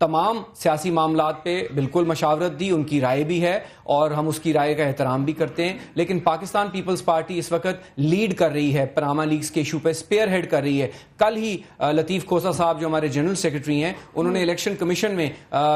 تمام سیاسی معاملات پہ بالکل مشاورت دی، ان کی رائے بھی ہے اور ہم اس کی رائے کا احترام بھی کرتے ہیں، لیکن پاکستان پیپلز پارٹی اس وقت لیڈ کر رہی ہے پاناما لیکس کے ایشو پہ، اسپیئر ہیڈ کر رہی ہے۔ کل ہی لطیف کھوسہ صاحب جو ہمارے جنرل سیکرٹری ہیں، انہوں نے الیکشن کمیشن میں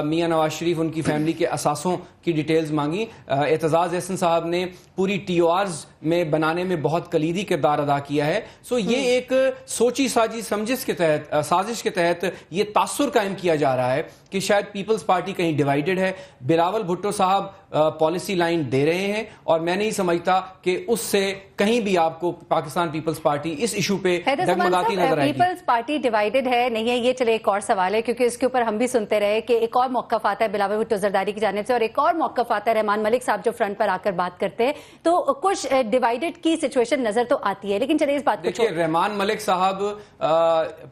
میاں نواز شریف ان کی فیملی کے اثاثوں کی ڈیٹیلز مانگی۔ اعتزاز احسن صاحب نے پوری ٹی او آرز میں بنانے میں بہت کلیدی کردار ادا کیا ہے۔ سو یہ ایک سوچی ساجی سازش کے تحت یہ تاثر قائم کیا جا رہا ہے کہ شاید پیپلز پارٹی کہیں ڈیوائیڈڈ ہے۔ بلاول بھٹو صاحب پالیسی لائن دے رہے ہیں اور میں نہیں سمجھتا کہ اس سے کہیں بھی آپ کو پاکستان پیپلز پارٹی اس ایشو پہ ڈگمگاتی نظر آئے گی۔ پیپلز پارٹی ڈیوائیڈڈ ہے نہیں ہے، یہ چلے ایک اور سوال ہے، کیونکہ اس کے اوپر ہم بھی سنتے رہے کہ ایک اور موقف آتا ہے بلاول بھٹو زرداری کی جانب سے اور ایک اور موقف آتا ہے رحمان ملک صاحب جو فرنٹ پر آ کر بات کرتے ہیں، تو کچھ ڈیوائیڈڈ کی سچویشن نظر تو آتی ہے، لیکن چلے اس بات کو دیکھیے رحمان ملک صاحب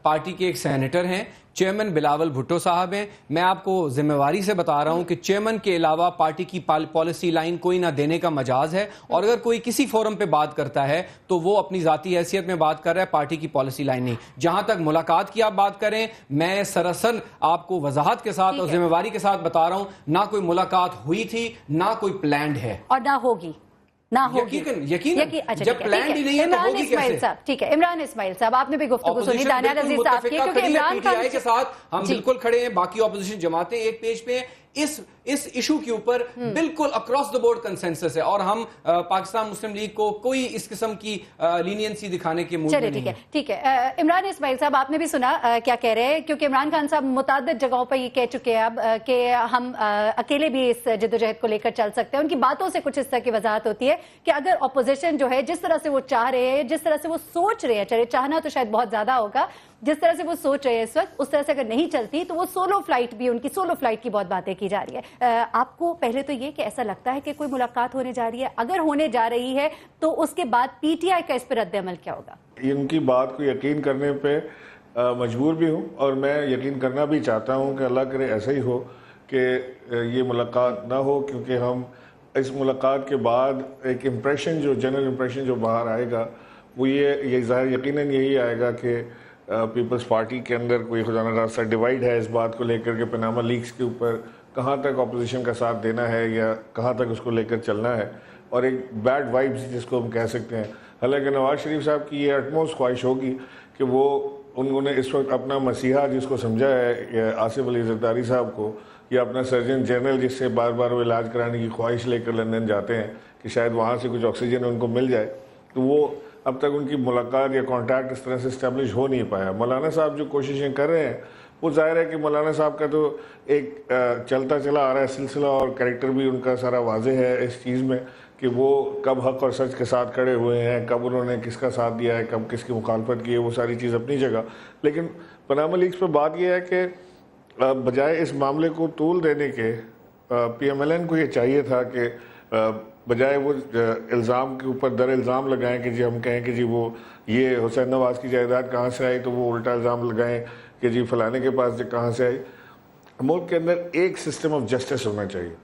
پارٹی کے ایک سینیٹر ہیں، چیئرمین بلاول بھٹو صاحب ہیں۔ میں آپ کو ذمہ داری سے بتا رہا ہوں کہ چیئرمین کے علاوہ پارٹی کی پالیسی لائن کوئی نہ دینے کا مجاز ہے، اور اگر کوئی کسی فورم پہ بات کرتا ہے تو وہ اپنی ذاتی حیثیت میں بات کر رہا ہے، پارٹی کی پالیسی لائن نہیں۔ جہاں تک ملاقات کی آپ بات کریں، میں سراسر آپ کو وضاحت کے ساتھ اور ذمہ داری کے ساتھ بتا رہا ہوں، نہ کوئی ملاقات ہوئی تھی، نہ کوئی پلانڈ ہے اور نہ ہوگی۔ جب پلان ہی نہیں ہے تو ہوگی کیسے؟ ٹھیک ہے، عمران اسماعیل صاحب آپ نے بھی گفتگو سنی دانیال عزیز صاحب کی، کیونکہ عمران خان کے ساتھ ہم بالکل کھڑے ہیں، باقی اپوزیشن جماعتیں ایک پیج پہ ہیں، اس ایشو کے اوپر بالکل اکراس دا بورڈ کنسنسس ہے، اور ہم پاکستان مسلم لیگ کو کوئی اس قسم کی لینینسی دکھانے کے موڈ میں نہیں ہے۔ ٹھیک ہے، عمران اسماعیل صاحب آپ نے بھی سنا کیا کہہ رہے ہیں، کیونکہ عمران خان صاحب متعدد جگہوں پر یہ کہہ چکے ہیں اب کہ ہم اکیلے بھی اس جدوجہد کو لے کر چل سکتے ہیں۔ ان کی باتوں سے کچھ اس طرح کی وضاحت ہوتی ہے کہ اگر اپوزیشن جو ہے جس طرح سے وہ چاہ رہے ہیں، جس طرح سے وہ سوچ رہے ہیں، چلے چاہنا تو شاید بہت زیادہ ہوگا، جس طرح سے وہ سوچ رہے ہیں اس وقت، اس طرح سے اگر نہیں چلتی تو وہ سولو فلائٹ بھی، ان کی سولو فلائٹ کی بہت باتیں کی جا رہی ہے۔ آپ کو پہلے تو یہ کہ ایسا لگتا ہے کہ کوئی ملاقات ہونے جا رہی ہے، اگر ہونے جا رہی ہے تو اس کے بعد پی ٹی آئی کا اس پر رد عمل کیا ہوگا؟ ان کی بات کو یقین کرنے پہ مجبور بھی ہوں، اور میں یقین کرنا بھی چاہتا ہوں کہ اللہ کرے ایسا ہی ہو کہ یہ ملاقات نہ ہو، کیونکہ ہم اس ملاقات کے بعد ایک امپریشن جو جنرل امپریشن جو باہر آئے گا وہ یہ ظاہر یقیناً یہی آئے گا کہ پیپلز پارٹی کے اندر کوئی خدا نہ خاصہ ڈیوائیڈ ہے اس بات کو لے کر کے پاناما لیکس کے اوپر کہاں تک اپوزیشن کا ساتھ دینا ہے یا کہاں تک اس کو لے کر چلنا ہے، اور ایک بیڈ وائبز جس کو ہم کہہ سکتے ہیں۔ حالانکہ نواز شریف صاحب کی یہ اٹموسٹ خواہش ہوگی کہ وہ انہوں نے اس وقت اپنا مسیحا جس کو سمجھا ہے آصف علی زرداری صاحب کو، یا اپنا سرجن جنرل جس سے بار بار وہ علاج کرانے کی خواہش لے کر لندن جاتے ہیں کہ شاید وہاں سے کچھ آکسیجن ان کو مل جائے، تو وہ اب تک ان کی ملاقات یا کانٹیکٹ اس طرح سے اسٹیبلش ہو نہیں پایا۔ مولانا صاحب جو کوششیں کر رہے ہیں وہ ظاہر ہے کہ مولانا صاحب کا تو ایک چلتا چلا آ رہا ہے سلسلہ، اور کریکٹر بھی ان کا سارا واضح ہے اس چیز میں کہ وہ کب حق اور سچ کے ساتھ کھڑے ہوئے ہیں، کب انہوں نے کس کا ساتھ دیا ہے، کب کس کی مخالفت کی ہے، وہ ساری چیز اپنی جگہ۔ لیکن پاناما لیکس پہ بات یہ ہے کہ بجائے اس معاملے کو طول دینے کے پی ایم ایل این کو یہ چاہیے تھا کہ بجائے وہ الزام کے اوپر در الزام لگائیں کہ جی ہم کہیں کہ جی وہ یہ حسین نواز کی جائیداد کہاں سے آئی، تو وہ الٹا الزام لگائیں کہ جی فلانے کے پاس کہاں سے آئی۔ ملک کے اندر ایک سسٹم آف جسٹس ہونا چاہیے۔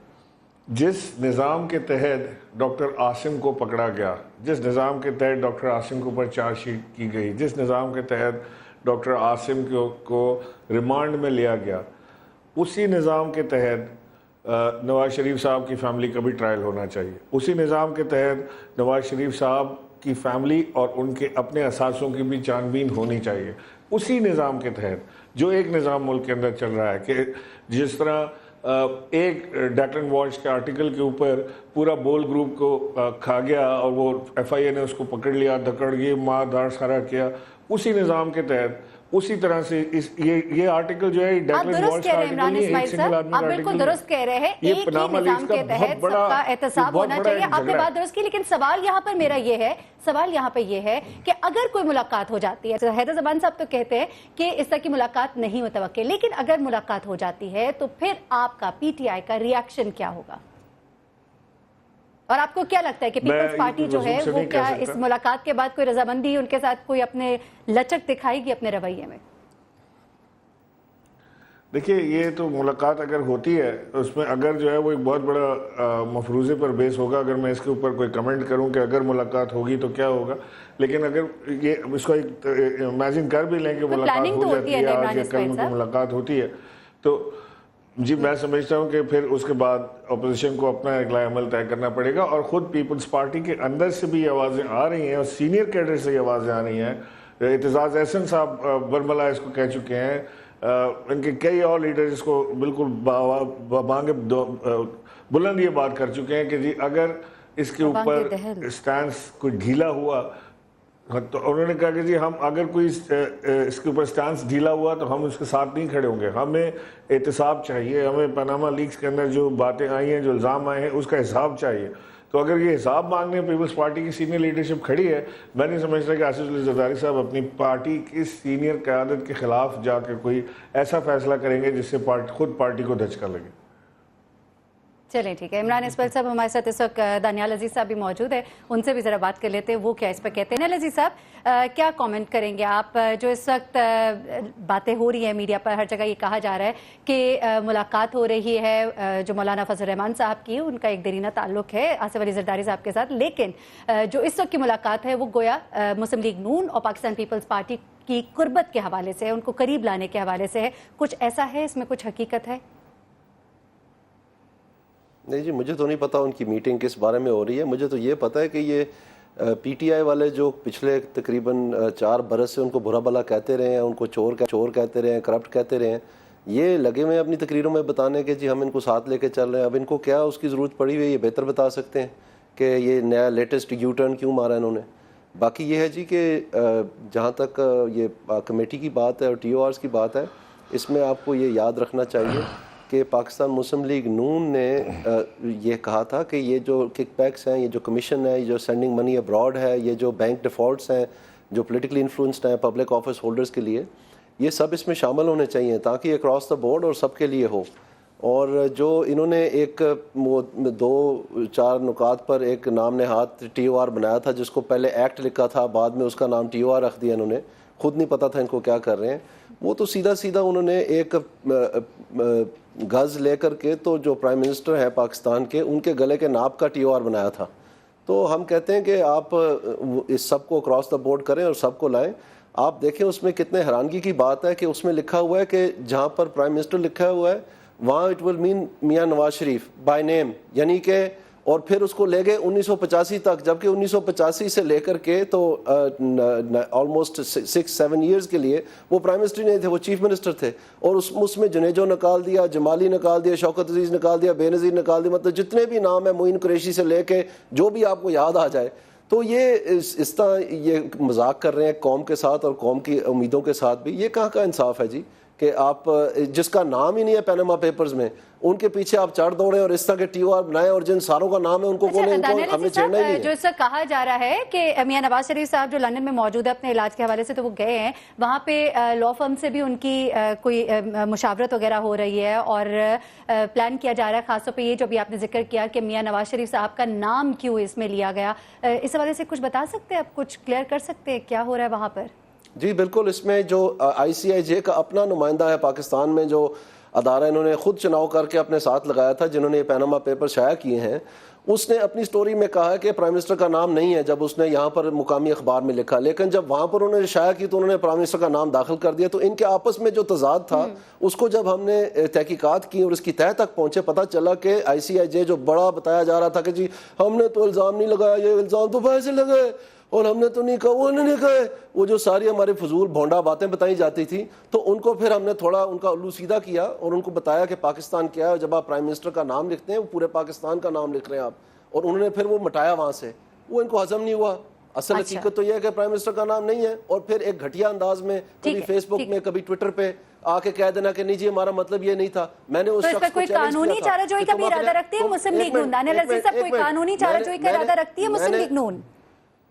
جس نظام کے تحت ڈاکٹر عاصم کو پکڑا گیا، جس نظام کے تحت ڈاکٹر عاصم کے اوپر چارج شیٹ کی گئی، جس نظام کے تحت ڈاکٹر عاصم کو ریمانڈ میں لیا گیا، اسی نظام کے تحت نواز شریف صاحب کی فیملی کا بھی ٹرائل ہونا چاہیے۔ اسی نظام کے تحت نواز شریف صاحب کی فیملی اور ان کے اپنے اثاثوں کی بھی چھان بین ہونی چاہیے۔ اسی نظام کے تحت جو ایک نظام ملک کے اندر چل رہا ہے کہ جس طرح ایک ڈیکلن واچ کے آرٹیکل کے اوپر پورا بول گروپ کو کھا گیا اور وہ ایف آئی اے نے اس کو پکڑ لیا، دھکڑ گئی، مار دھاڑ سارا کیا، اسی نظام کے تحت اسی طرح سے یہ آرٹیکل جو ہے ڈیکلن واچ کا آرٹیکل نہیں ہے، ایک سنگل آدمی کا آپ بالکل درست کہہ رہے ہیں، ایک ہی نظام کے تحت سب کا احتساب ہونا چاہیے۔ آپ نے بات درست کی، لیکن سوال یہاں پر میرا یہ ہے کہ اگر کوئی ملاقات ہو جاتی ہے، حیدر زمان صاحب تو کہتے ہیں کہ اس طرح کی ملاقات نہیں متوقع، لیکن اگر ملاقات ہو جاتی ہے تو پھر آپ کا پی ٹی آئی کا ریاکشن کیا ہوگا؟ اور آپ کو کیا لگتا ہے کہ پیپلز پارٹی جو ہے وہ کیا اس ملاقات کے بعد کوئی رضامندی ان کے ساتھ کوئی اپنے لچک دکھائے گی اپنے رویے میں؟ دیکھیے یہ تو ملاقات اگر ہوتی ہے اس میں اگر جو ہے وہ ایک بہت بڑا مفروضے پر بیس ہوگا، اگر میں اس کے اوپر کوئی کمنٹ کروں کہ اگر ملاقات ہوگی تو کیا ہوگا، لیکن اگر یہ اس کو ایک امیجن کر بھی لیں کہ ملاقات ہو جاتی ہے، آج یا کل میں کوئی ملاقات ہوتی ہے، تو جی میں سمجھتا ہوں کہ پھر اس کے بعد اپوزیشن کو اپنا اقلاع عمل طے کرنا پڑے گا، اور خود پیپلز پارٹی کے اندر سے بھی آوازیں آ رہی ہیں اور سینئر کیڈر سے آوازیں آ رہی ہیں. اعتزاز احسن صاحب برملا اس کو کہہ چکے ہیں، ان کے کئی اور لیڈر اس کو بالکل بانگ بلند یہ بات کر چکے ہیں کہ جی اگر اس کے اوپر سٹانس کوئی ڈھیلا ہوا تو انہوں نے کہا کہ جی ہم اگر کوئی اس کے اوپر سٹانس ڈھیلا ہوا تو ہم اس کے ساتھ نہیں کھڑے ہوں گے، ہمیں احتساب چاہیے، ہمیں پاناما لیکس کے اندر جو باتیں آئی ہیں، جو الزام آئے ہیں، اس کا حساب چاہیے. تو اگر یہ حساب مانگنے پیپلز پارٹی کی سینئر لیڈرشپ کھڑی ہے، میں نہیں سمجھتا کہ آصف علی زرداری صاحب اپنی پارٹی کی سینئر قیادت کے خلاف جا کے کوئی ایسا فیصلہ کریں گے جس سے خود پارٹی کو دھچکا لگے. چلیں ٹھیک ہے. عمران اسماعیل صاحب ہمارے ساتھ اس وقت دانیال عزیز صاحب بھی موجود ہیں، ان سے بھی ذرا بات کر لیتے ہیں وہ کیا اس پر کہتے ہیں. دانیال عزیز صاحب کیا کامنٹ کریں گے آپ؟ جو اس وقت باتیں ہو رہی ہیں میڈیا پر، ہر جگہ یہ کہا جا رہا ہے کہ ملاقات ہو رہی ہے جو مولانا فضل الرحمان صاحب کی، ان کا ایک دیرینہ تعلق ہے آصف علی زرداری صاحب کے ساتھ، لیکن جو اس وقت کی ملاقات ہے وہ گویا مسلم لیگ نون اور پاکستان پیپلز پارٹی کی قربت کے حوالے سے، ان کو قریب لانے کے حوالے سے ہے. کچھ ایسا ہے اس میں، کچھ حقیقت ہے؟ نہیں جی، مجھے تو نہیں پتا ان کی میٹنگ کس بارے میں ہو رہی ہے. مجھے تو یہ پتا ہے کہ یہ پی ٹی آئی والے جو پچھلے تقریباً 4 برس سے ان کو برا بلا کہتے رہے ہیں، ان کو چور کہتے رہے ہیں، کرپٹ کہتے رہے ہیں، یہ لگے ہوئے ہیں اپنی تقریروں میں بتانے کہ جی ہم ان کو ساتھ لے کے چل رہے ہیں. اب ان کو کیا اس کی ضرورت پڑی ہوئی ہے، یہ بہتر بتا سکتے ہیں کہ یہ نیا لیٹسٹ یو ٹرن کیوں مارا انہوں نے. باقی یہ ہے جی کہ جہاں تک یہ کمیٹی کی بات ہے اور ٹی او آرز کی بات ہے، اس میں آپ کو یہ یاد رکھنا چاہیے کہ پاکستان مسلم لیگ نون نے یہ کہا تھا کہ یہ جو کک بیکس ہیں، یہ جو کمیشن ہے، یہ جو سینڈنگ منی ابراڈ ہے، یہ جو بینک ڈیفالٹس ہیں جو پولیٹیکلی انفلوئنسڈ ہیں پبلک آفس ہولڈرز کے لیے، یہ سب اس میں شامل ہونے چاہیے تاکہ اکراس دا بورڈ اور سب کے لیے ہو. اور جو انہوں نے ایک 2-4 نکات پر ایک نام نہاد ٹی او آر بنایا تھا، جس کو پہلے ایکٹ لکھا تھا، بعد میں اس کا نام ٹی او آر رکھ دیا انہوں نے، خود نہیں پتا تھا ان کو کیا کر رہے ہیں. وہ تو سیدھا انہوں نے ایک غز لے کر کے تو جو پرائم منسٹر ہے پاکستان کے، ان کے گلے کے ناپ کا ٹی او آر بنایا تھا. تو ہم کہتے ہیں کہ آپ اس سب کو اکراس دا بورڈ کریں اور سب کو لائیں. آپ دیکھیں اس میں کتنے حیرانگی کی بات ہے کہ اس میں لکھا ہوا ہے کہ جہاں پر پرائم منسٹر لکھا ہوا ہے وہاں it will main Mian Nawaz Sharif by name, یعنی کہ، اور پھر اس کو لے گئے 1985 تک، جبکہ 1985 سے لے کر کے تو آلموسٹ 6-7 ایئرز کے لیے وہ پرائم منسٹر نہیں تھے، وہ چیف منسٹر تھے. اور اس میں جنیجو نکال دیا، جمالی نکال دیا، شوکت عزیز نکال دیا، بے نظیر نکال دیا، مطلب جتنے بھی نام ہیں معین قریشی سے لے کے جو بھی آپ کو یاد آ جائے. تو یہ اس طرح یہ مذاق کر رہے ہیں قوم کے ساتھ اور قوم کی امیدوں کے ساتھ بھی. یہ کہاں کا انصاف ہے جی کہ آپ جس کا نام ہی نہیں ہے پیناما پیپرز میں، ان کے پیچھے آپ چڑھ دوڑیں اور اس طرح کے ٹی او آر بنائیں، اور جن ساروں کا نام ہے ان کو بولیں ان کو ہم نے چھیڑنا ہی نہیں ہے. جو اس وقت کہا جا رہا ہے کہ میاں نواز شریف صاحب جو لندن میں موجود ہے اپنے علاج کے حوالے سے، تو وہ گئے ہیں وہاں پہ، لا فرم سے بھی ان کی کوئی مشاورت وغیرہ ہو رہی ہے اور پلان کیا جا رہا ہے. خاص طور پہ یہ جو ابھی آپ نے ذکر کیا کہ میاں نواز شریف صاحب کا نام کیوں اس میں لیا گیا، اس حوالے سے کچھ بتا سکتے ہیں آپ، کچھ کلیئر کر سکتے ہیں کیا ہو رہا ہے وہاں پر؟ جی بالکل. اس میں جو آئی سی آئی جے کا اپنا نمائندہ ہے پاکستان میں، جو ادارہ انہوں نے خود چناؤ کر کے اپنے ساتھ لگایا تھا، جنہوں نے یہ پیناما پیپر شائع کیے ہیں، اس نے اپنی سٹوری میں کہا ہے کہ پرائم منسٹر کا نام نہیں ہے جب اس نے یہاں پر مقامی اخبار میں لکھا، لیکن جب وہاں پر انہوں نے شائع کی تو انہوں نے پرائم منسٹر کا نام داخل کر دیا. تو ان کے آپس میں جو تضاد تھا اس کو جب ہم نے تحقیقات کی اور اس کی تہہ تک پہنچے، پتہ چلا کہ آئی سی آئی جے جو بڑا بتایا جا رہا تھا کہ جی ہم نے تو الزام نہیں لگایا، یہ الزام تو ویسے لگے اور ہم نے تو نہیں کہا، وہ انہوں نے کہا، وہ جو ساری ہماری فضول بھونڈا باتیں بتائی جاتی تھی، تو ان کو پھر ہم نے تھوڑا ان کا الو سیدھا کیا اور ان کو بتایا کہ پاکستان کیا ہے. جب آپ پرائم منسٹر کا نام لکھتے ہیں وہ پورے پاکستان کا نام لکھ رہے ہیں آپ، اور انہوں نے پھر وہ مٹایا وہاں سے. وہ ان کو ہضم نہیں ہوا. اصل حقیقت تو یہ ہے کہ پرائم منسٹر کا نام نہیں ہے، اور پھر ایک گھٹیا انداز میں کبھی فیس بک میں کبھی ٹویٹر پہ آ کے کہہ دینا کہ نہیں جی ہمارا مطلب یہ نہیں تھا. میں نے اس شخص کو کوئی قانونی چارہ جوئی کا بھی ارادہ رکھتی ہے مسلم لیگ نون؟ دانیال عزیز صاحب، کوئی قانونی چارہ جوئی کا ارادہ رکھتی ہے مسلم لیگ نون؟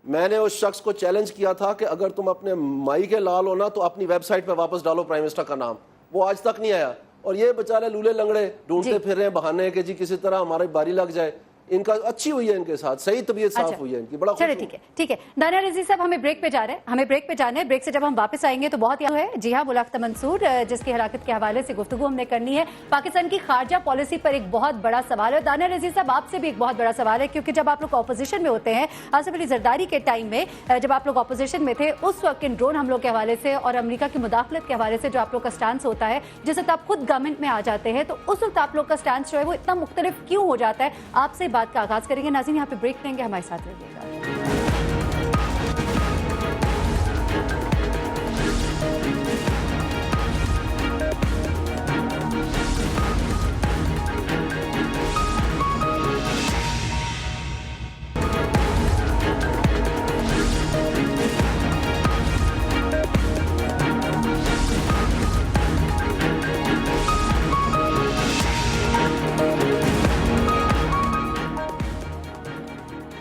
میں نے اس شخص کو چیلنج کیا تھا کہ اگر تم اپنے مائی کے لال ہونا تو اپنی ویب سائٹ پہ واپس ڈالو پرائم منسٹر کا نام. وہ آج تک نہیں آیا، اور یہ بیچارے لولے لنگڑے ڈھونڈتے پھر رہے ہیں بہانے کہ جی کسی طرح ہماری باری لگ جائے. ان کا اچھی ہوئی ہے ان کے ساتھ, صحیح طبیعت صاف ہوئی ہے ان کی, بڑا خوش چلے ہوں. ٹھیک ہے ٹھیک ہے. دانیال عزیز صاحب ہمیں بریک پہ جا رہے ہیں, ہمیں بریک پہ جانا ہے. بریک سے جب ہم واپس آئیں گے تو بہت یاد ہے, جی ہاں, ملاقہ منصور جس کی ہلاکت کے حوالے سے گفتگو ہم نے کرنی ہے. پاکستان کی خارجہ پالیسی پر ایک بہت بڑا سوال ہے. دانیال عزیز صاحب آپ سے بھی ایک بہت بڑا سوال ہے, کیونکہ جب آپ لوگ اپوزیشن میں ہوتے ہیں, آصف علی زرداری کے ٹائم میں جب آپ لوگ اپوزیشن میں تھے, اس وقت ان ڈرون حملوں کے حوالے سے اور امریکہ کی مداخلت کے حوالے سے جو آپ لوگ کا سٹانس ہوتا ہے, جس وقت آپ خود گورنمنٹ میں آ جاتے ہیں, تو اس وقت آپ لوگ کا سٹانس جو ہے وہ اتنا مختلف کیوں ہو جاتا ہے؟ آپ سے بات کا آغاز کریں گے. ناظرین یہاں پہ بریک لیں گے, ہمارے ساتھ رہیے گا.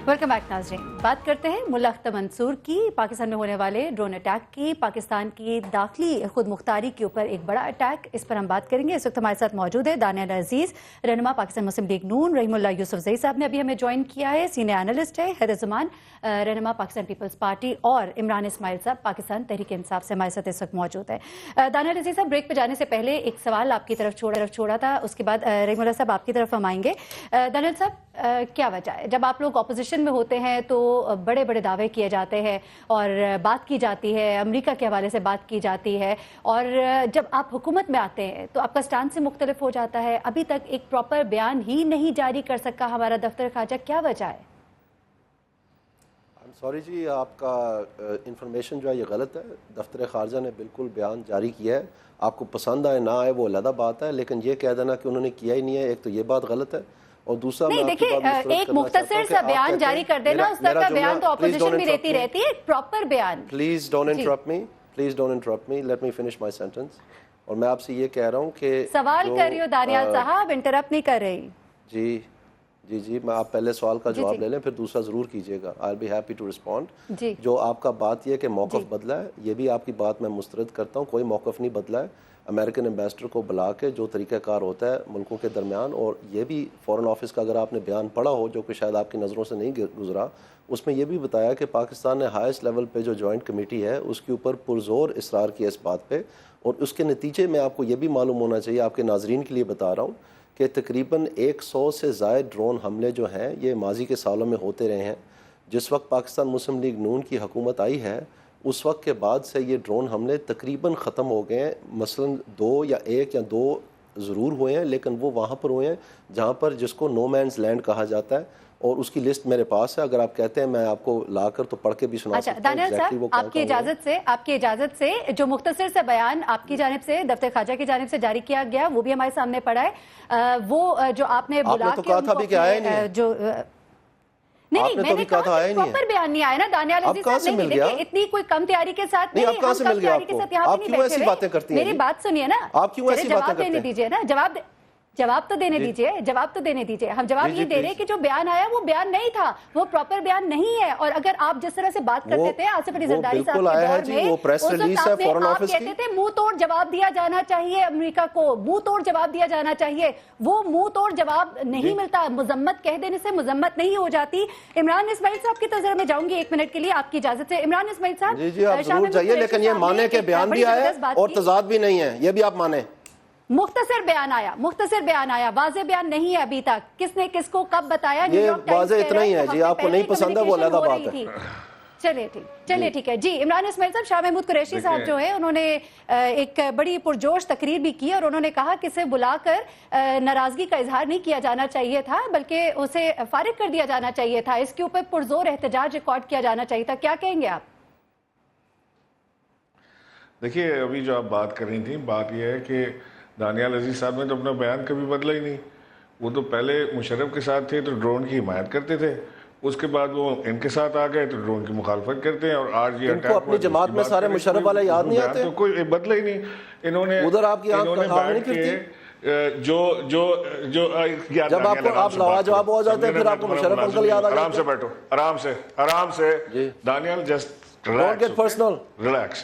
ویلکم بیک ناظرین. بات کرتے ہیں ملا اختر منصور کی, پاکستان میں ہونے والے ڈرون اٹیک کی, پاکستان کی داخلی خود مختاری کے اوپر ایک بڑا اٹیک, اس پر ہم بات کریں گے. اس وقت ہمارے ساتھ موجود ہے دانیال عزیز, رہنما پاکستان مسلم لیگ نون. رحیم اللہ یوسف زئی صاحب نے ابھی ہمیں جوائن کیا ہے, سینئر اینالسٹ ہے. حیدر زمان رہنما پاکستان پیپلز پارٹی, اور عمران اسماعیل صاحب پاکستان تحریک انصاف سے ہمارے ساتھ اس وقت موجود ہے. دانیال عزیز صاحب, بریک پہ جانے سے پہلے ایک سوال آپ کی طرف چھوڑا تھا, اس کے بعد رحیم اللہ صاحب آپ کی طرف ہم آئیں گے. دانیال صاحب, کیا وجہ ہے جب آپ لوگ اپوزیشن میں ہوتے ہیں تو بڑے بڑے دعوے کیے جاتے ہیں اور بات کی جاتی ہے, امریکہ کے حوالے سے بات کی جاتی ہے, اور جب آپ حکومت میں آتے ہیں تو آپ کا سٹانس سے مختلف ہو جاتا ہے؟ ابھی تک ایک پراپر بیان ہی نہیں جاری کر سکا ہمارا دفتر خارجہ, کیا وجہ ہے؟ سوری جی, آپ کا انفارمیشن جو ہے یہ غلط ہے. دفتر خارجہ نے بالکل بیان جاری کیا ہے. آپ کو پسند آئے نہ آئے وہ علیحدہ بات ہے, لیکن یہ کہہ دینا کہ انہوں نے کیا ہی نہیں ہے, ایک تو یہ بات غلط ہے. اور دوسرا نہیں دیکھیں, ایک مختصر سا بیان جاری کر دینا, اس طرح کا بیان تو اپوزیشن بھی دیتی رہتی ہے, ایک پراپر بیان. Please don't interrupt me, let me finish my sentence. اور میں آپ سے یہ کہہ رہا ہوں کہ سوال کر رہی ہو دانیال صاحب, انٹرپٹ نہیں کر رہی. جی میں آپ پہلے سوال کا جواب لے لیں, پھر دوسرا ضرور کیجیے گا. آئی بی ہیپی ٹو رسپونڈ. جو آپ کا بات یہ کہ موقف بدلا ہے, یہ بھی آپ کی بات میں مسترد کرتا ہوں. کوئی موقف نہیں بدلا ہے. امریکن ایمبیسڈر کو بلا کے جو طریقہ کار ہوتا ہے ملکوں کے درمیان, اور یہ بھی فورن آفس کا اگر آپ نے بیان پڑھا ہو جو کہ شاید آپ کی نظروں سے نہیں گزرا, اس میں یہ بھی بتایا کہ پاکستان نے ہائیسٹ لیول پہ جو جوائنٹ کمیٹی ہے اس کے اوپر پرزور اصرار کیا اس بات پہ, اور اس کے نتیجے میں آپ کو یہ بھی معلوم ہونا چاہیے, آپ کے ناظرین کے لیے بتا رہا ہوں کہ تقریباً 100 سے زائد ڈرون حملے جو ہیں یہ ماضی کے سالوں میں ہوتے رہے ہیں. جس وقت پاکستان مسلم لیگ نون کی حکومت آئی ہے اس وقت کے بعد سے یہ ڈرون حملے تقریباً ختم ہو گئے ہیں. مثلاً 2 یا 1 یا 2 ضرور ہوئے ہیں, لیکن وہ وہاں پر ہوئے ہیں جہاں پر جس کو نو مینز لینڈ کہا جاتا ہے, اور اس کی لسٹ میرے پاس ہے. اگر آپ کہتے ہیں میں آپ کو لا کر تو پڑھ کے بھی سنا سکتا ہوں. دانیال صاحب, آپ کی اجازت سے جو مختصر سا بیان آپ کی جانب سے دفتر خارجہ کی جانب سے جاری کیا گیا وہ بھی ہمارے سامنے پڑا ہے. وہ جو آپ نے بلا تو کہا تھا بھی کہ آیا نہیں, جو نہیں میں نے کہا پراپر بیان نہیں آیا نا دانیال عزیز صاحب. نہیں دیکھیں, اتنی کوئی کم تیاری کے ساتھ نہیں, ہم کم تیاری کے ساتھ یہاں پہ نہیں بیٹھے ہوئے. میری بات سنیے نا, جواب دینے دیجیے نا, جواب تو دینے دیجیے. ہم جواب یہ دے رہے کہ جو بیان آیا وہ بیان نہیں تھا, وہ پراپر بیان نہیں ہے. اور اگر آپ جس طرح سے بات کرتے تھے آصف علی زرداری صاحب کے دور میں, آپ کہتے تھے منہ توڑ جواب دیا جانا چاہیے امریکہ کو, منہ توڑ جواب دیا جانا چاہیے. وہ منہ توڑ جواب نہیں ملتا, مذمت کہہ دینے سے مذمت نہیں ہو جاتی. عمران اسماعیل صاحب کی طرف میں جاؤں گی 1 منٹ کے لیے آپ کی اجازت سے. عمران اسماعیل صاحب جی آپ ضرور جائیے, لیکن یہ مانے کے بیان بھی آیا اور تضاد بھی نہیں ہے, یہ بھی آپ مانیں. مختصر بیان آیا, واضح بیان نہیں ہے ابھی تک. کس نے کس کو کب بتایا؟ یہ واضح اتنا ہی ہے جی, آپ کو نہیں پسند ہے وہ علیحدہ بات ہے. چلے ٹھیک ہے جی. عمران اسماعیل صاحب, شاہ محمود قریشی صاحب جو ہے انہوں نے ایک بڑی پرجوش تقریر بھی کی, اور انہوں نے کہا کہ اسے بلا کر ناراضگی کا اظہار نہیں کیا جانا چاہیے تھا بلکہ اسے فارغ کر دیا جانا چاہیے تھا. اس کے اوپر پرزور احتجاج ریکارڈ کیا جانا چاہیے تھا. کیا کہیں گے آپ؟ دیکھیے, ابھی جو آپ بات کر رہی تھیں, بات یہ ہے کہ دانیال عزیز صاحب نے تو اپنا بیان کبھی بدلا ہی نہیں. وہ تو پہلے مشرف کے ساتھ تھے تو ڈرون کی حمایت کرتے تھے, اس کے بعد وہ ان کے ساتھ آ گئے تو ڈرون کی مخالفت کرتے ہیں, اور آج یہ اٹیک اپنی جماعت میں سارے مشرف والے یاد نہیں آتے, تو کوئی بدلا ہی نہیں. انہوں نے ادھر آپ کی بیٹھ کے جو جب آپ لاجواب ہو جاتے ہیں پھر آپ کو مشرف انکل یاد آ جاتے ہیں. آرام سے بیٹھو, آرام سے. Daniyal just relax.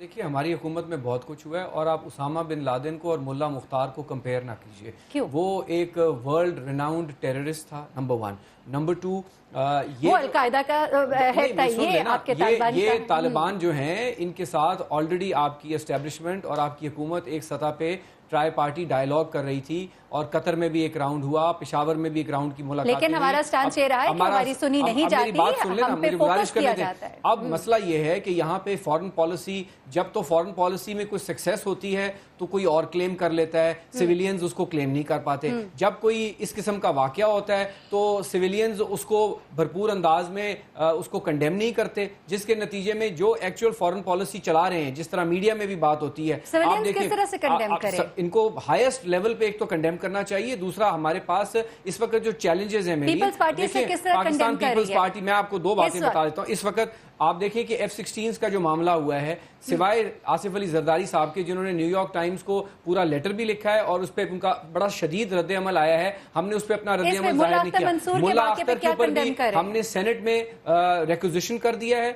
دیکھیے ہماری حکومت میں بہت کچھ ہوا ہے اور آپ اسامہ بن لادن کو اور ملا مختار کو کمپیئر نہ کیجیے. کیوں؟ وہ ایک ورلڈ ریناؤنڈ ٹیررسٹ تھا نمبر 1. نمبر 2 وہ القاعدہ کا ہیڈ تھا. یہ آپ کے طالبان کا یہ طالبان جو ہیں ان کے ساتھ آلریڈی آپ کی اسٹیبلشمنٹ اور آپ کی حکومت ایک سطح پہ ٹرائی پارٹی ڈائیلاگ کر رہی تھی اور قطر میں بھی ایک راؤنڈ ہوا, پشاور میں بھی ایک راؤنڈ کی ملاقات. لیکن ہمارا سٹانس یہ رہا ہے کہ ہماری سنی نہیں جاتی, ہم پہ فوکس کیا جاتا ہے. اب مسئلہ یہ ہے کہ یہاں پہ فارن پالیسی, جب تو فارن پالیسی میں کوئی سکسیس ہوتی ہے تو کوئی اور کلیم کر لیتا ہے, سویلینز اس کو کلیم نہیں کر پاتے. جب کوئی اس قسم کا واقعہ ہوتا ہے تو سویلینز اس کو بھرپور انداز میں اس کو کنڈیم نہیں کرتے, جس کے نتیجے میں جو ایکچوئل فارن پالیسی چلا رہے ہیں, جس طرح میڈیا میں بھی بات ہوتی ہے, سویلینز کس طرح سے کنڈیم کریں؟ ان کو ہائیسٹ لیول پہ ایک تو کنڈیم کرنا چاہیے. دوسرا ہمارے پاس اس وقت جو چیلنجز ہیں پیپلز پارٹی سے کس طرح کنڈیم کر رہی ہے پیپلز پارٹی, میں آپ کو 2 باتیں بتا دیتا ہوں. اس وقت آپ دیکھیں کہ F-16 کا جو معاملہ ہوا ہے, سوائے آصف علی زرداری صاحب کے جنہوں نے نیو یارک ٹائمز کو پورا لیٹر بھی لکھا ہے اور اس پہ ان کا بڑا شدید رد عمل آیا ہے, ہم نے اس پہ اپنا رد عمل ظاہر نہیں کیا. ملا اختر کے اوپر بھی ہم نے سینٹ میں ریکوزیشن کر دیا ہے,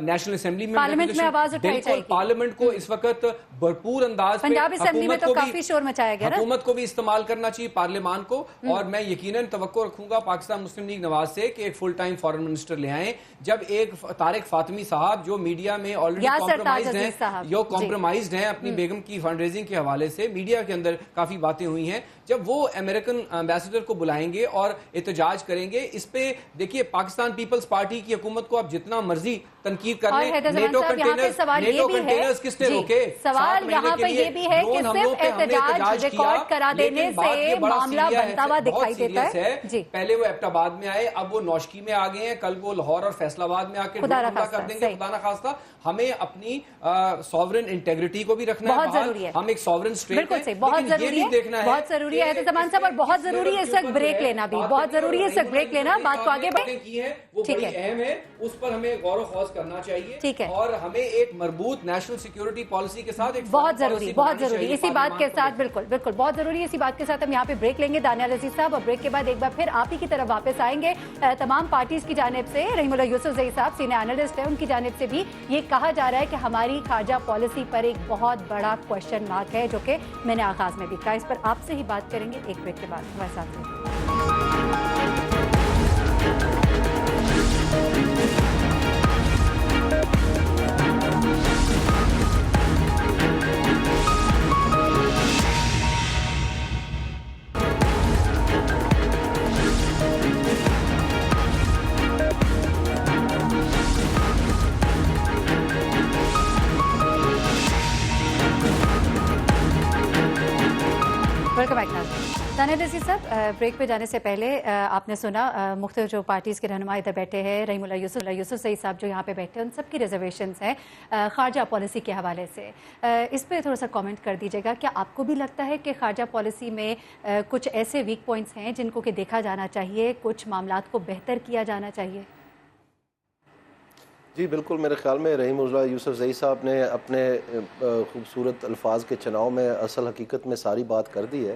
نیشنل اسمبلی میں پارلیمنٹ میں آواز اٹھائی جائے گی. پارلیمنٹ کو اس وقت بھرپور انداز پہ پنجاب اسمبلی میں تو کافی شور مچایا گیا, حکومت کو بھی استعمال کرنا چاہیے, پارلیمان کو. اور میں یقیناً توقع رکھوں گا پاکستان مسلم لیگ نواز سے کہ ایک فل ٹائم فارن منسٹر لے آئیں. جب ایک طارق فاطمی صاحب جو میڈیا میں آلریڈی کمپرومائزڈ ہیں اپنی بیگم کی فنڈ ریزنگ کے حوالے سے, میڈیا کے اندر کافی باتیں ہوئی ہیں, جب وہ امریکن ایمبیسڈر کو بلائیں گے اور احتجاج کریں گے اس پہ, دیکھیے پاکستان پیپلز پارٹی کی حکومت کو آپ جتنا مرضی تنقید کر لیں, نیٹو کنٹینرز کس نے روکے؟ سوال یہاں پہ یہ بھی ہے کہ صرف احتجاج ریکارڈ کرا دینے سے معاملہ بنتا ہوا دکھائی دیتا ہے. پہلے وہ ایبٹ آباد میں آئے, اب وہ نوشکی میں آ گئے ہیں, کل وہ لاہور اور فیصل آباد میں آ کے حملہ کر دیں گے. خدا نہ خواستہ. ہمیں اپنی سوورن انٹیگریٹی کو بھی رکھنا ہے, ہم ایک سوورن اسٹیٹ ہیں, بہت ضروری ہے, بہت ضروری ہے زمان صاحب, اور بہت ضروری ہے اس وقت بریک لینا بھی, بہت ضروری ہے اس وقت بریک لینا. بات کو آگے بڑھیں, وہ بڑی اہم ہے, اس پر ہمیں غور و خوض کرنا چاہیے, اور ہمیں ایک مربوط نیشنل سیکیورٹی پالیسی کے ساتھ بہت ضروری اسی بات کے ساتھ, بالکل بہت ضروری ہے اسی بات کے ساتھ ہم یہاں پہ بریک لیں گے دانیال عزیز صاحب, اور بریک کے بعد ایک بار پھر آپ ہی کی طرف واپس آئیں گے. تمام پارٹیز کی جانب سے رحیم اللہ یوسف زئی صاحب سینئر اینالسٹ ہیں, ان کی جانب سے بھی یہ کہا جا رہا ہے کہ ہماری خارجہ پالیسی پر ایک بہت بڑا کوشچن مارک ہے, جو کہ میں نے آغاز میں بھی کہا. اس پر آپ سے ہی بات کریں گے ایک بریک کے بعد. ہمارے ساتھ رہیں. ویلکم بیک دانیال عزیز صاحب. بریک پہ جانے سے پہلے آپ نے سنا مختلف جو پارٹیز کے رہنما ادھر بیٹھے ہیں, رحیم اللہ یوسف زئی صاحب جو یہاں پہ بیٹھے ہیں, ان سب کی ریزرویشنز ہیں خارجہ پالیسی کے حوالے سے. اس پہ تھوڑا سا کامنٹ کر دیجیے گا, کیا آپ کو بھی لگتا ہے کہ خارجہ پالیسی میں کچھ ایسے ویک پوائنٹس ہیں جن کو کہ دیکھا جانا چاہیے, کچھ معاملات کو بہتر کیا جانا چاہیے؟ جی بالکل, میرے خیال میں رحیم اللہ یوسف زئی صاحب نے اپنے خوبصورت الفاظ کے چناؤ میں اصل حقیقت میں ساری بات کر دی ہے.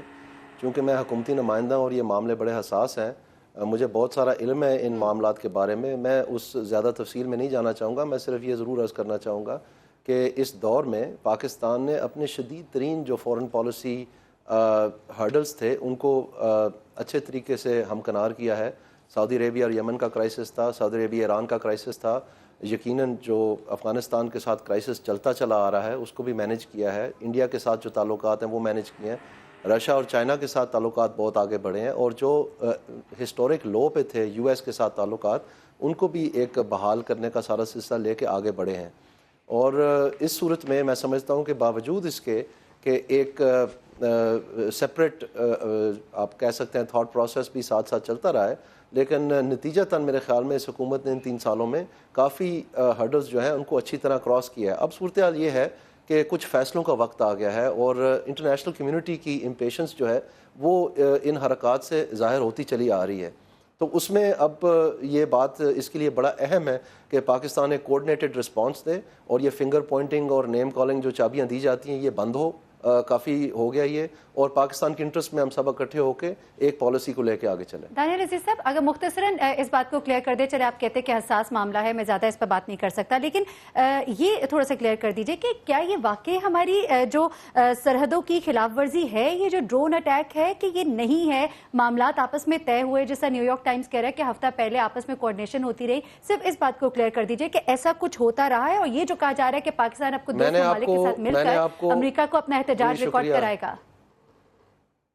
چونکہ میں حکومتی نمائندہ ہوں اور یہ معاملے بڑے حساس ہیں, مجھے بہت سارا علم ہے ان معاملات کے بارے میں اس زیادہ تفصیل میں نہیں جانا چاہوں گا. میں صرف یہ ضرور عرض کرنا چاہوں گا کہ اس دور میں پاکستان نے اپنے شدید ترین جو فورن پالیسی ہرڈلز تھے ان کو اچھے طریقے سے ہمکنار کیا ہے. سعودی عربیہ اور یمن کا کرائسس تھا, سعودی عربیہ ایران کا کرائسس تھا, یقیناً جو افغانستان کے ساتھ کرائسس چلتا چلا آ رہا ہے اس کو بھی مینیج کیا ہے. انڈیا کے ساتھ جو تعلقات ہیں وہ مینیج کیے ہیں. رشیا اور چائنا کے ساتھ تعلقات بہت آگے بڑھے ہیں, اور جو ہسٹورک لو پہ تھے یو ایس کے ساتھ تعلقات, ان کو بھی ایک بحال کرنے کا سارا سلسلہ لے کے آگے بڑھے ہیں. اور اس صورت میں سمجھتا ہوں کہ باوجود اس کے کہ ایک سپریٹ آپ کہہ سکتے ہیں تھاٹ پروسیس بھی ساتھ ساتھ چلتا رہا ہے, لیکن نتیجتاً میرے خیال میں اس حکومت نے ان 3 سالوں میں کافی ہرڈلز جو ہیں ان کو اچھی طرح کراس کیا ہے. اب صورتحال یہ ہے کہ کچھ فیصلوں کا وقت آ گیا ہے, اور انٹرنیشنل کمیونٹی کی امپیشنس جو ہے وہ ان حرکات سے ظاہر ہوتی چلی آ رہی ہے. تو اس میں اب یہ بات اس کے لیے بڑا اہم ہے کہ پاکستان ایک کوآرڈینیٹڈ رسپانس دے, اور یہ فنگر پوائنٹنگ اور نیم کالنگ جو چابیاں دی جاتی ہیں یہ بند ہو, کافی ہو گیا یہ، اور پاکستان کے انٹرسٹ میں ہم سب اکٹھے ہو کے ایک پالیسی کو لے کے آگے چلیں۔ دانیال عزیز صاحب، اگر مختصراً اس بات کو کلیئر کر دیں، چلے آپ کہتے ہیں کہ حساس معاملہ ہے، میں زیادہ اس پر بات نہیں کر سکتا، لیکن یہ تھوڑا سا کلیئر کر دیجئے کہ کیا یہ واقعی ہماری جو سرحدوں کی خلاف ورزی ہے، یہ جو ڈرون اٹیک ہے، کہ یہ نہیں ہے معاملات آپس میں طے ہوئے، جیسا نیو یارک ٹائمز کہہ رہا ہے کہ ہفتہ پہلے آپس میں کوارڈینیشن ہوتی رہی؟ صرف اس بات کو کلیئر کر دیجئے کہ ایسا کچھ ہوتا رہا ہے، اور یہ جو کہا جا رہا ہے کہ پاکستان اب کو دوست ممالک کے ساتھ مل کر امریکہ کو اپنا احتجاج ریکارڈ کرائے گا۔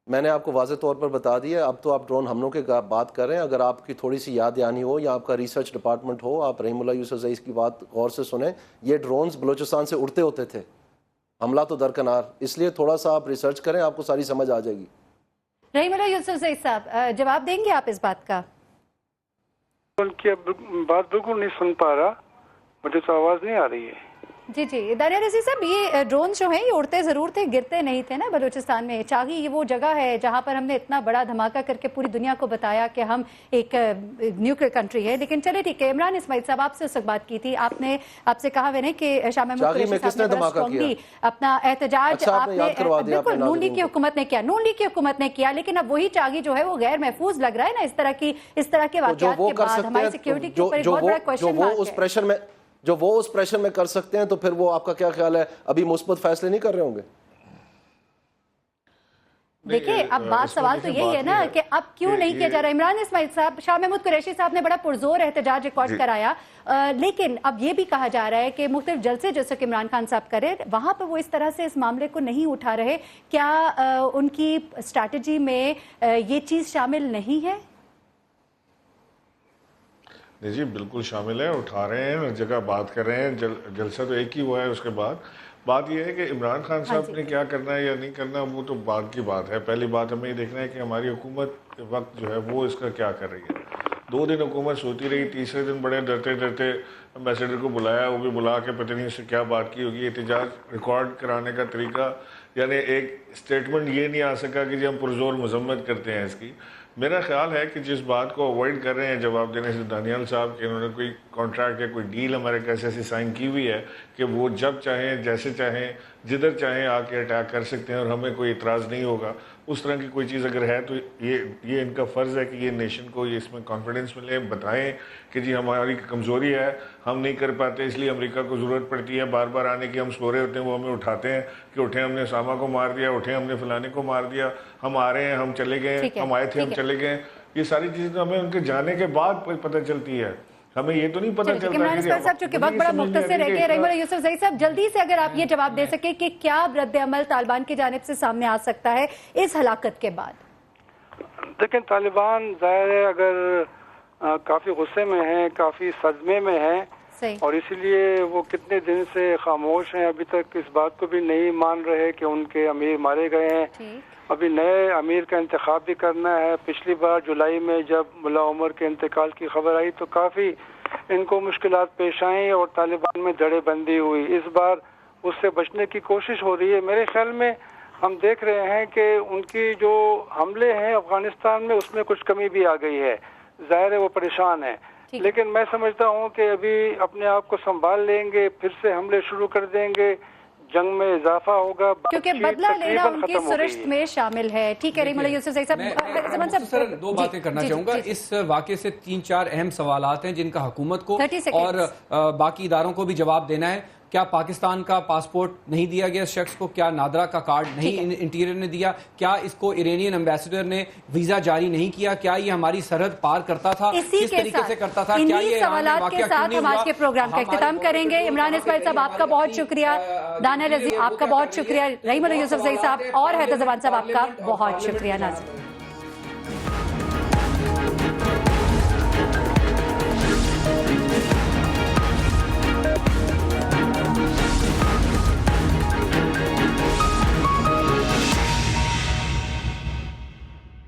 میں نے آپ کو واضح طور پر بتا دیا، اب تو آپ ڈرون حملوں کے بات کر رہے ہیں، اگر آپ کی تھوڑی سی یاد دہانی ہو یا آپ کا ریسرچ ڈپارٹمنٹ ہو، آپ رحیم اللہ یوسف زئی کی بات غور سے سنیں، یہ ڈرونز بلوچستان سے اڑتے ہوتے تھے، حملہ تو درکنار، اس لیے تھوڑا سا آپ ریسرچ کریں، آپ کو ساری سمجھ آ جائے گی۔ رحیم اللہ یوسف زئی صاحب، جواب دیں گے آپ اس بات کا؟ ان کی بات بالکل نہیں سن پا رہا، مجھے تو آواز نہیں آ رہی ہے۔ جی جی، دانیال عزیز صاحب، یہ ڈرون جو ہیں یہ اڑتے ضرور تھے، گرتے نہیں تھے نا بلوچستان میں۔ چاغی یہ وہ جگہ ہے جہاں پر ہم نے اتنا بڑا دھماکہ کر کے پوری دنیا کو بتایا کہ ہم ایک نیوکلیئر کنٹری ہے۔ لیکن چلے ٹھیک ہے، عمران اسماعیل صاحب آپ سے اس وقت بات کی تھی، آپ نے آپ سے کہا میں نے کہ شاہ محمود قریشی صاحب نے بڑا اسٹرانگلی اپنا احتجاج آپ نے بالکل نون لیگ کی حکومت نے کیا، نون لیگ کی حکومت نے کیا، لیکن اب وہی چاغی جو ہے وہ غیر محفوظ لگ رہا ہے نا اس طرح کے واقعات کے بعد ہماری سیکیورٹی کے اوپر ایک بہت بڑا کویسچن مارک ہے۔ جو وہ اس پریشر میں کر سکتے ہیں، تو پھر وہ آپ کا کیا خیال ہے ابھی مثبت فیصلے نہیں کر رہے ہوں گے؟ دیکھیں اب بات سوال تو یہی ہے نا کہ اب کیوں نہیں کیا جا رہا۔ عمران اسماعیل صاحب، شاہ محمود قریشی صاحب نے بڑا پرزور احتجاج ریکارڈ کرایا، لیکن اب یہ بھی کہا جا رہا ہے کہ مختلف جلسے جیسے کہ عمران خان صاحب کرے، وہاں پر وہ اس طرح سے اس معاملے کو نہیں اٹھا رہے۔ کیا ان کی اسٹریٹجی میں یہ چیز شامل نہیں ہے؟ جی بالکل شامل ہے، اٹھا رہے ہیں، ہر جگہ بات کر رہے ہیں، جلسہ تو ایک ہی ہوا ہے۔ اس کے بعد بات یہ ہے کہ عمران خان صاحب نے کیا کرنا ہے یا نہیں کرنا، وہ تو بعد کی بات ہے۔ پہلی بات ہمیں یہ دیکھنا ہے کہ ہماری حکومت وقت جو ہے وہ اس کا کیا کر رہی ہے۔ 2 دن حکومت سوتی رہی، تیسرے دن بڑے ڈرتے ڈرتے امبیسڈر کو بلایا، وہ بھی بلا کے پتہ نہیں اس سے کیا بات کی ہوگی۔ احتجاج ریکارڈ کرانے کا طریقہ، یعنی ایک اسٹیٹمنٹ یہ نہیں آ سکا کہ جی ہم پرزور مذمت کرتے ہیں اس کی۔ میرا خیال ہے کہ جس بات کو اوائڈ کر رہے ہیں جواب دینے سے دانیال صاحب، کہ انہوں نے کوئی کانٹریکٹ یا کوئی ڈیل ہمارے کیسے ایسی سائن کی ہوئی ہے کہ وہ جب چاہیں، جیسے چاہیں، جدھر چاہیں آ کے اٹیک کر سکتے ہیں اور ہمیں کوئی اعتراض نہیں ہوگا۔ اس طرح کی کوئی چیز اگر ہے تو یہ ان کا فرض ہے کہ یہ نیشن کو یہ اس میں کانفیڈنس ملے، بتائیں کہ جی ہماری کمزوری ہے، ہم نہیں کر پاتے، اس لیے امریکہ کو ضرورت پڑتی ہے بار بار آنے کی۔ ہم سو رہے ہوتے ہیں، وہ ہمیں اٹھاتے ہیں کہ اٹھیں ہم نے اسامہ کو مار دیا، اٹھیں ہم نے فلانے کو مار دیا، ہم آ رہے ہیں، ہم چلے گئے، ہم آئے تھے، ہم چلے گئے۔ یہ ساری چیزیں ہمیں ان کے جانے کے بعد پتہ چلتی ہے، ہمیں یہ تو نہیں پتہ چلتا۔ عمران اسماعیل صاحب چونکہ وقت بڑا مختصر رہ گیا، رحیم اللہ یوسف زئی صاحب جلدی سے اگر آپ یہ جواب دے سکیں کہ کیا رد عمل طالبان کی جانب سے سامنے آ سکتا ہے اس ہلاکت کے بعد؟ لیکن طالبان ظاہر ہے اگر کافی غصے میں ہیں، کافی صدمے میں ہیں، اور اسی لیے وہ کتنے دن سے خاموش ہیں، ابھی تک اس بات کو بھی نہیں مان رہے کہ ان کے امیر مارے گئے ہیں۔ ابھی نئے امیر کا انتخاب بھی کرنا ہے۔ پچھلی بار جولائی میں جب ملا عمر کے انتقال کی خبر آئی تو کافی ان کو مشکلات پیش آئیں اور طالبان میں دھڑے بندی ہوئی۔ اس بار اس سے بچنے کی کوشش ہو رہی ہے۔ میرے خیال میں ہم دیکھ رہے ہیں کہ ان کی جو حملے ہیں افغانستان میں اس میں کچھ کمی بھی آ گئی ہے، ظاہر ہے وہ پریشان ہے، لیکن میں سمجھتا ہوں کہ ابھی اپنے آپ کو سنبھال لیں گے، پھر سے حملے شروع کر دیں گے، جنگ میں اضافہ ہوگا، کیونکہ بدلہ لینا ان کی سرشت میں شامل ہے۔ ٹھیک ہے رحیم اللہ یوسف زئی صاحب، سر 2 باتیں کرنا چاہوں گا۔ اس واقعے سے 3-4 اہم سوالات ہیں جن کا حکومت کو اور باقی اداروں کو بھی جواب دینا ہے۔ کیا پاکستان کا پاسپورٹ نہیں دیا گیا اس شخص کو؟ کیا نادرا کا کارڈ نہیں انٹیریئر نے دیا؟ کیا اس کو ایرانین ایمبیسڈر نے ویزا جاری نہیں کیا؟ کیا یہ ہماری سرحد پار کرتا تھا؟ کس طریقے سے کرتا تھا؟ کیا یہ سوالات کے ساتھ ہم آج کے پروگرام کا اختتام کریں گے۔ عمران اسماعیل صاحب آپ کا بہت شکریہ، دانیال عزیز آپ کا بہت شکریہ، رحیم اللہ یوسف زئی صاحب اور حیدر زمان صاحب آپ کا بہت شکریہ۔ ناظرین